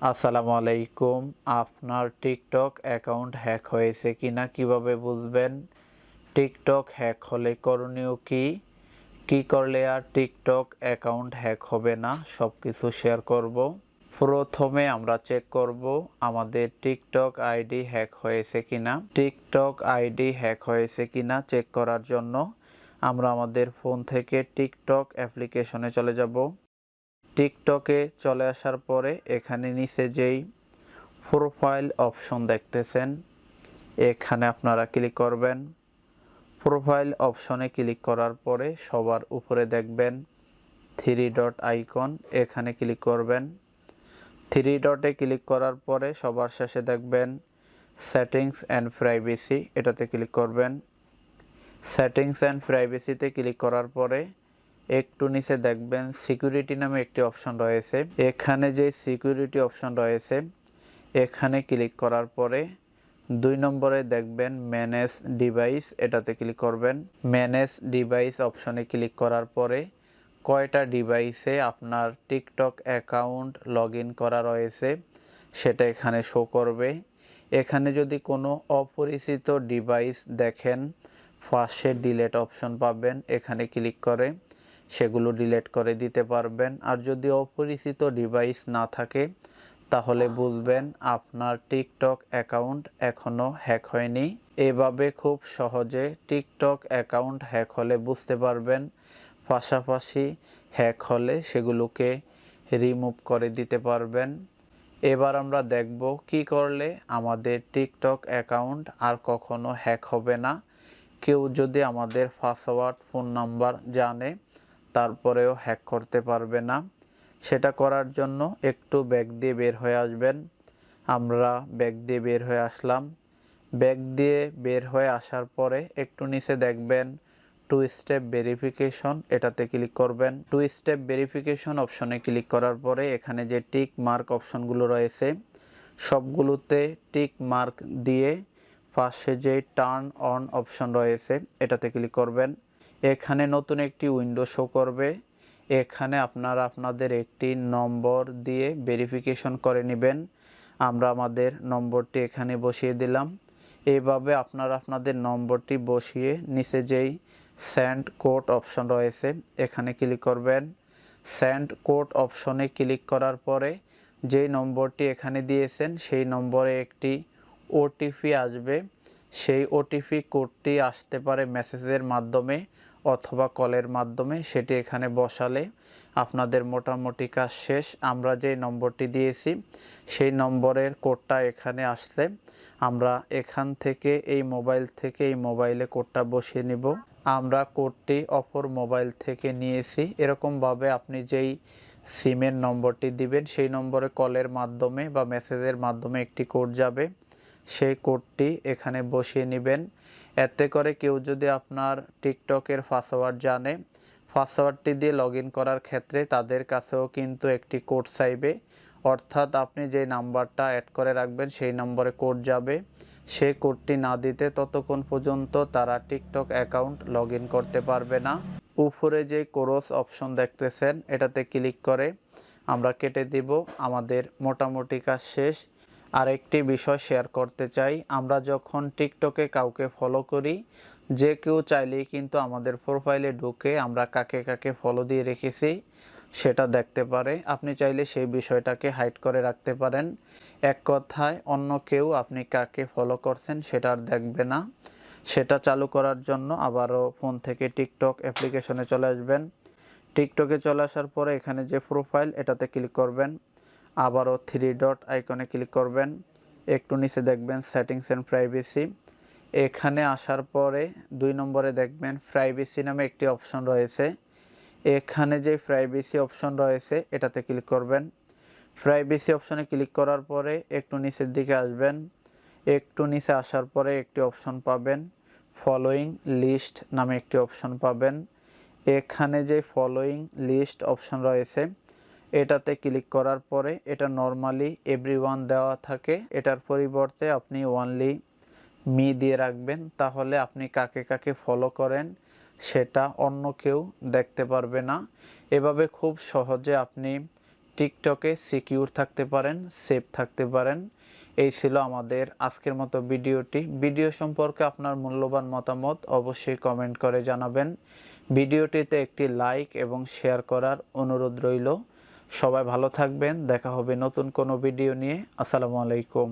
আসসালামু আলাইকুম। আপনার টিকটক অ্যাকাউন্ট হ্যাক হয়েছে কিনা কিভাবে বুঝবেন? টিকটক হ্যাক হলে করণীয় কি? কি করলে আর টিকটক অ্যাকাউন্ট হ্যাক হবে না? সব কিছু শেয়ার করব। প্রথমে আমরা চেক করব আমাদের টিকটক আইডি হ্যাক হয়েছে কিনা। টিকটক আইডি হ্যাক হয়েছে কিনা চেক করার জন্য আমরা আমাদের ফোন থেকে টিকটক অ্যাপ্লিকেশনে চলে যাব। টিকটকে চলে আসার পরে এখানে নিচে যেই প্রোফাইল অপশন দেখতেছেন এখানে আপনারা ক্লিক করবেন। প্রোফাইল অপশনে ক্লিক করার পরে সবার উপরে দেখবেন থ্রি ডট আইকন, এখানে ক্লিক করবেন। থ্রি ডটে ক্লিক করার পরে সবার শেষে দেখবেন সেটিংস অ্যান্ড প্রাইভেসি, এটাতে ক্লিক করবেন। সেটিংস অ্যান্ড প্রাইভেসিতে ক্লিক করার পরে একটু নিচে দেখবেন সিকিউরিটি নামে একটি অপশন রয়েছে। এখানে যে সিকিউরিটি অপশন রয়েছে এখানে ক্লিক করার পরে 2 নম্বরে দেখবেন ম্যানেজ ডিভাইস, এটাতে ক্লিক করবেন। ম্যানেজ ডিভাইস অপশনে ক্লিক করার পরে কয়টা ডিভাইসে আপনার টিকটক অ্যাকাউন্ট লগ ইন করা রয়েছে সেটা এখানে শো করবে। এখানে যদি কোনো অপরিচিত ডিভাইস দেখেন পাশে ডিলেট অপশন পাবেন, এখানে ক্লিক করে সেগুলো ডিলিট করে দিতে পারবেন। আর যদি অপরিচিত ডিভাইস না থাকে তাহলে বুঝবেন আপনার টিকটক অ্যাকাউন্ট এখনও হ্যাক হয়নি। এভাবে খুব সহজে টিকটক অ্যাকাউন্ট হ্যাক হলে বুঝতে পারবেন, পাশাপাশি হ্যাক হলে সেগুলোকে রিমুভ করে দিতে পারবেন। এবার আমরা দেখব কি করলে আমাদের টিকটক অ্যাকাউন্ট আর কখনো হ্যাক হবে না। কেউ যদি আমাদের পাসওয়ার্ড ফোন নাম্বার জানে তারপরেও হ্যাক করতে পারবে না। সেটা করার জন্য একটু ব্যাক দিয়ে বের হয়ে আসবেন। আমরা ব্যাক দিয়ে বের হয়ে আসলাম। ব্যাক দিয়ে বের হয়ে আসার পরে একটু নিচে দেখবেন টু স্টেপ ভেরিফিকেশন, এটাতে ক্লিক করবেন। টু স্টেপ ভেরিফিকেশন অপশনে ক্লিক করার পরে এখানে যে টিক মার্ক অপশনগুলো রয়েছে সবগুলোতে টিক মার্ক দিয়ে পাশে যে টার্ন অন অপশন রয়েছে এটাতে ক্লিক করবেন। এখানে নতুন একটি উইন্ডো শো করবে। এখানে আপনারা আপনাদের একটি নম্বর দিয়ে ভেরিফিকেশন করে নেবেন। আমরা আমাদের নম্বরটি এখানে বসিয়ে দিলাম। এইভাবে আপনারা আপনাদের নম্বরটি বসিয়ে নিচে যেই সেন্ড কোড অপশন রয়েছে এখানে ক্লিক করবেন। সেন্ড কোড অপশনে ক্লিক করার পরে যেই নম্বরটি এখানে দিয়েছেন সেই নম্বরে একটি ওটিপি আসবে। সেই ওটিপি কোডটি আসতে পারে মেসেজের মাধ্যমে অথবা কলের মাধ্যমে। সেটি এখানে বসালে আপনাদের মোটামুটি কাজ শেষ। আমরা যে নম্বরটি দিয়েছি সেই নম্বরের কোডটা এখানে আসছে। আমরা এখান থেকে এই মোবাইল থেকে এই মোবাইলে কোডটা বসিয়ে নিব। আমরা কোডটি অপর মোবাইল থেকে নিয়েছি। এরকমভাবে আপনি যেই সিমের নম্বরটি দিবেন সেই নম্বরে কলের মাধ্যমে বা মেসেজের মাধ্যমে একটি কোড যাবে, সেই কোডটি এখানে বসিয়ে নেবেন। এতে করে কেউ যদি আপনার টিকটকের পাসওয়ার্ড জানে, পাসওয়ার্ডটি দিয়ে লগ ইন করার ক্ষেত্রে তাদের কাছেও কিন্তু একটি কোড চাইবে। অর্থাৎ আপনি যে নাম্বারটা অ্যাড করে রাখবেন সেই নম্বরে কোড যাবে। সেই কোডটি না দিতে ততক্ষণ পর্যন্ত তারা টিকটক অ্যাকাউন্ট লগ ইন করতে পারবে না। উপরে যে ক্রস অপশন দেখতেছেন এটাতে ক্লিক করে আমরা কেটে দিব। আমাদের মোটামুটি কাজ শেষ। আরেকটি বিষয় শেয়ার করতে চাই, আমরা যখন টিকটকে কাউকে ফলো করি যে কেউ চাইলেই কিন্তু আমাদের প্রোফাইলে ঢুকে আমরা কাকে কাকে ফলো দিয়ে রেখেছি সেটা দেখতে পারে। আপনি চাইলে সেই বিষয়টাকে হাইড করে রাখতে পারেন। এক কথায় অন্য কেউ আপনি কাকে ফলো করছেন সেটা আর দেখবে না। সেটা চালু করার জন্য আবারও ফোন থেকে টিকটক অ্যাপ্লিকেশনে চলে আসবেন। টিকটকে চলে আসার পরে এখানে যে প্রোফাইল এটাতে ক্লিক করবেন। আবারও থ্রি ডট আইকনে ক্লিক করবেন। একটু নিচে দেখবেন সেটিংস অ্যান্ড প্রাইভেসি, এখানে আসার পরে 2 নম্বরে দেখবেন প্রাইভেসি নামে একটি অপশন রয়েছে। এখানে যে প্রাইভেসি অপশন রয়েছে এটাতে ক্লিক করবেন। প্রাইভেসি অপশনে ক্লিক করার পরে একটু নিচের দিকে আসবেন। একটু নিচে আসার পরে একটি অপশন পাবেন ফলোয়িং লিস্ট নামে একটি অপশন পাবেন। এখানে যে ফলোয়িং লিস্ট অপশন রয়েছে এটাতে ক্লিক করার পরে এটা নর্মালি এভরিওয়ান দেওয়া থাকে, এটার পরিবর্তে আপনি ওনলি মি দিয়ে রাখবেন। তাহলে আপনি কাকে কাকে ফলো করেন সেটা অন্য কেউ দেখতে পারবে না। এভাবে খুব সহজে আপনি টিকটকে সিকিউর থাকতে পারেন, সেফ থাকতে পারেন। এই ছিল আমাদের আজকের মতো ভিডিওটি। ভিডিও সম্পর্কে আপনার মূল্যবান মতামত অবশ্যই কমেন্ট করে জানাবেন। ভিডিওটিতে একটি লাইক এবং শেয়ার করার অনুরোধ রইল। সবাই ভালো থাকবেন। দেখা হবে নতুন কোনো ভিডিও নিয়ে। আসসালামু আলাইকুম।